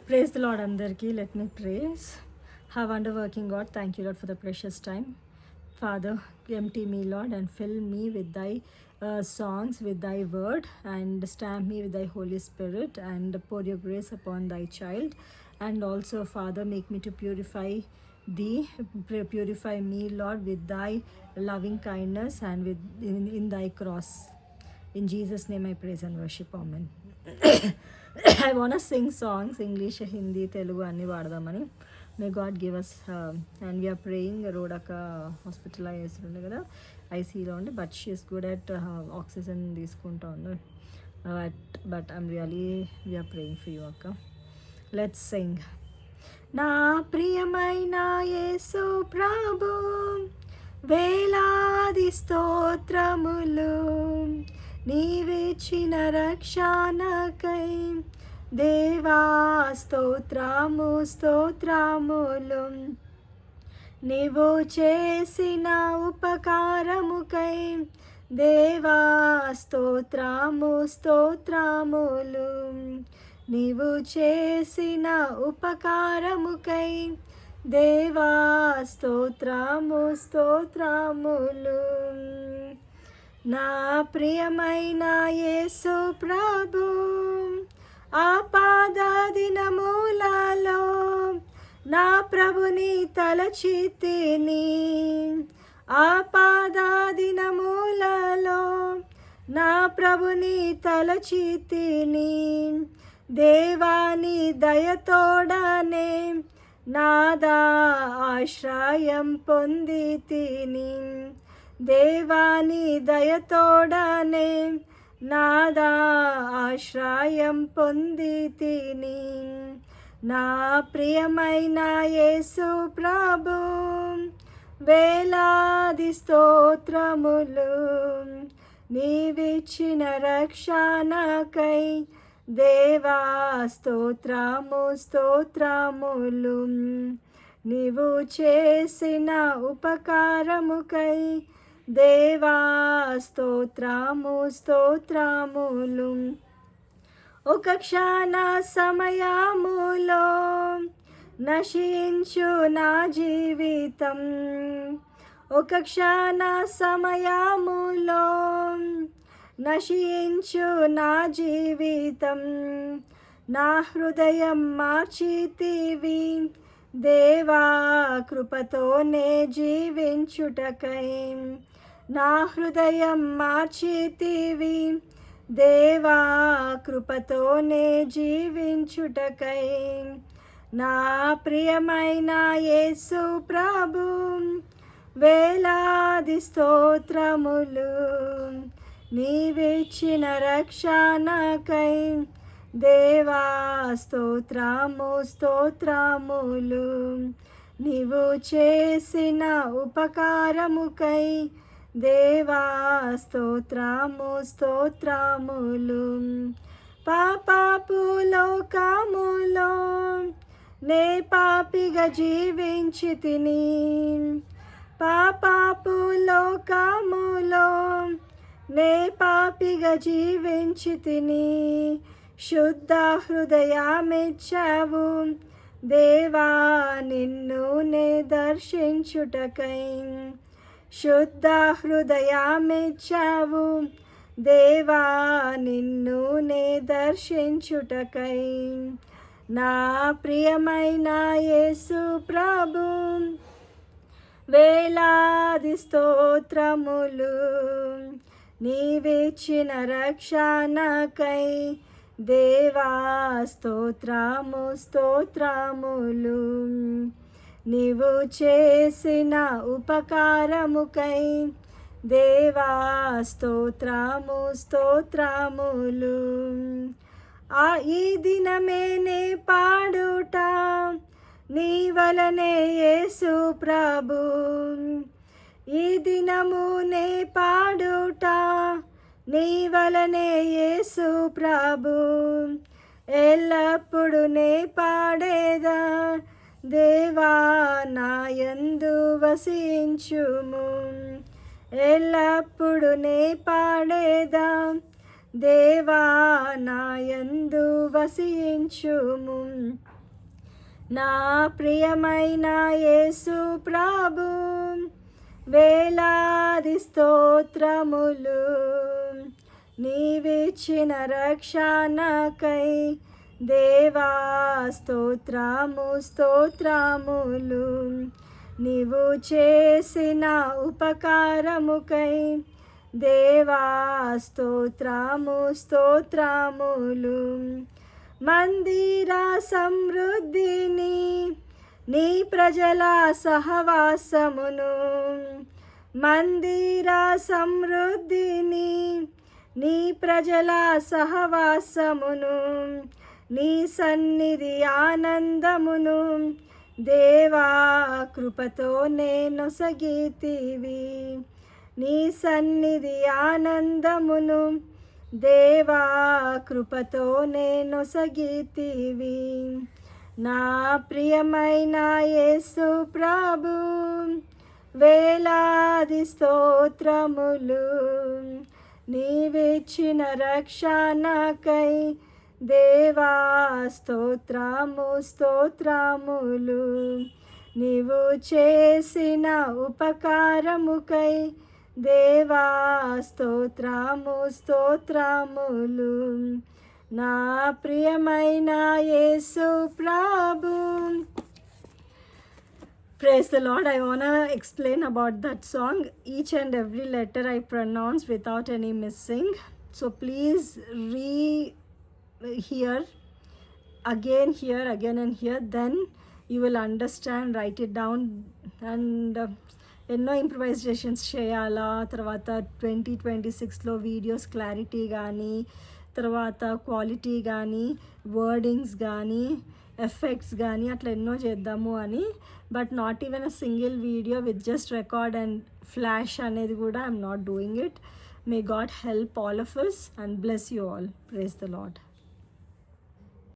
Praise the Lord, Andarki. Let me praise. Have wonder-working God, thank you, Lord, for the precious time. Father, empty me, Lord, and fill me with thy songs, with thy word, and stamp me with thy Holy Spirit, and pour your grace upon thy child. And also, Father, make me to purify thee, purify me, Lord, with thy loving kindness and in thy cross. In Jesus' name I praise and worship. Amen. I want to sing songs, English, Hindi, Telugu, అన్ని వాడదామని. May God give us and we are praying రోడక hospitalise ఉండే కదా ఐసీలో ఉండి, but she is good at oxygen తీసుకుంటా ఉంది. But I'm really we are praying for you అక్క. Let's sing. నా ప్రియమైన యేసు ప్రభు, వేలాది స్తోత్రములు నీవిచ్చిన రక్షణకై, దేవా స్తోత్రము స్తోత్రములు. నీవు చేసిన ఉపకారముకై, దేవా స్తోత్రము స్తోత్రములు. నీవు చేసిన ఉపకారముకై, దేవా స్తోత్రము స్తోత్రములు. నా ప్రియమైన యేసు ప్రభు, ఆపద దినములలో నా ప్రభుని తలచితిని. ఆపద దినములలో నా ప్రభుని తలచితిని. దేవాని దయతోడనే నాదా ఆశ్రయం పొందితిని. దేవాని దయతోడనే నాదా ఆశ్రయం పొందితిని. నా ప్రియమైన యేసు ప్రభు, వేలాది స్తోత్రములు నీవిచ్చిన రక్షణకై, దేవా స్తోత్రము స్తోత్రములు. నీవు చేసిన ఉపకారముకై, దేవా స్తోత్రము స్తోత్రములు. ఒక క్షణ సమయములో నశించు నా జీవితం. ఒక క్షణ సమయములో నశించు నా జీవితం. నా హృదయం మార్చితివి, దేవా కృపతోనే జీవించుటకై. నా హృదయం మార్చితివి, దేవా కృపతోనే జీవించుటకై. నా ప్రియమైన యేసు ప్రభు, వేలాది స్తోత్రములు నీవిచ్చిన రక్షణకై, దేవా స్తోత్రము స్తోత్రములు. నీవు చేసిన ఉపకారముకై, దేవా స్తోత్రము స్తోత్రములు. పాపపు లోకములో నే పాపిగా జీవించితిని. పాపపు లోకములో నే పాపిగా జీవించితిని. శుద్ధ హృదయమిచ్చావు, దేవా నిన్ను నే దర్శించుటకై. శుద్ధ హృదయమిచ్చావు, దేవా నిన్ను నే దర్శించుటకై. నా ప్రియమైన యేసు ప్రభు, వేలాది స్తోత్రములు నీవిచ్చిన రక్షణకై, దేవా స్తోత్రము స్తోత్రములు. నీవు చేసిన ఉపకారముకై, దేవా స్తోత్రము స్తోత్రములు. ఈ దినమే నే పాడుట నీ వలనే యేసు ప్రభు. ఈ దినము నే పాడుట నీ వలనే యేసు ప్రభు. ఎల్లప్పుడు నే పాడేదా, దేవా నా యందు వసించుము. ఎల్లప్పుడు నే పాడేదా, దేవా నాయందు వసించుము. నా ప్రియమైన యేసు ప్రభు వేలాది స్తోత్రములు. నీవిచ్చిన రక్షణకై దేవా స్తోత్రము స్తోత్రములు. నీవు చేసిన ఉపకారముకై దేవా స్తోత్రము స్తోత్రములు. మందిర సమృద్ధిని నీ ప్రజల సహవాసమును. మందిర సమృద్ధిని నీ ప్రజల సహవాసమును. నీ సన్నిధి ఆనందమును దేవా కృపతో నేనొసగితివి. నీ సన్నిధి ఆనందమును దేవా కృపతో నేనొసగితివి. నా ప్రియమైన యేసు ప్రభు వేలాది స్తోత్రములు. నీవిచ్చిన రక్షణకై దేవా స్తోత్రము స్తోత్రములు. నీవు చేసిన ఉపకారముకై దేవా స్తోత్రము స్తోత్రములు. నా ప్రియమైన యేసు ప్రభు. Praise the Lord. I want to explain about that song. Each and every letter I pronounce without any missing. So please hear again and here. Then you will understand. Write it down. And ఎన్నో improvisations చేయాలా. తర్వాత 2026లో videos clarity కానీ, తర్వాత quality కానీ, wordings కానీ, effects కానీ అట్లా ఎన్నో చేద్దాము అని. But not even a single video with just record and flash అనేది కూడా I'm not doing it. May God help all of us and bless you all. Praise the Lord.